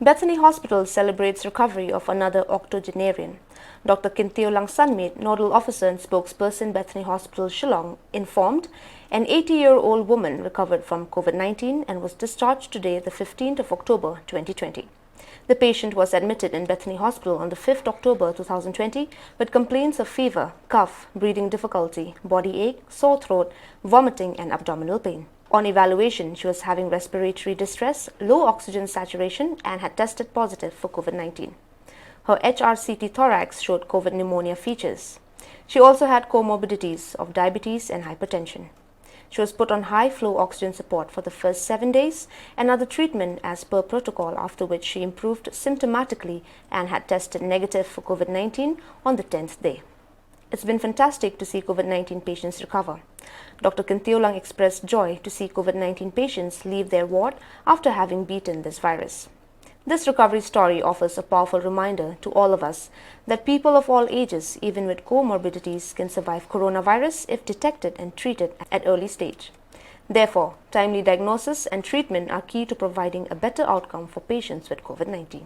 Bethany Hospital celebrates recovery of another octogenarian. Dr. Kinteolang Sanmit, Nodal Officer and Spokesperson, Bethany Hospital, Shillong, informed an 80-year-old woman recovered from COVID-19 and was discharged today, the 15th of October 2020. The patient was admitted in Bethany Hospital on the 5th October 2020 with complaints of fever, cough, breathing difficulty, body ache, sore throat, vomiting and abdominal pain. On evaluation, she was having respiratory distress, low oxygen saturation and had tested positive for COVID-19. Her HRCT thorax showed COVID pneumonia features. She also had comorbidities of diabetes and hypertension. She was put on high-flow oxygen support for the first 7 days and other treatment as per protocol, after which she improved symptomatically and had tested negative for COVID-19 on the 10th day. It's been fantastic to see COVID-19 patients recover. Dr. Kinteolang expressed joy to see COVID-19 patients leave their ward after having beaten this virus. This recovery story offers a powerful reminder to all of us that people of all ages, even with comorbidities, can survive coronavirus if detected and treated at early stage. Therefore, timely diagnosis and treatment are key to providing a better outcome for patients with COVID-19.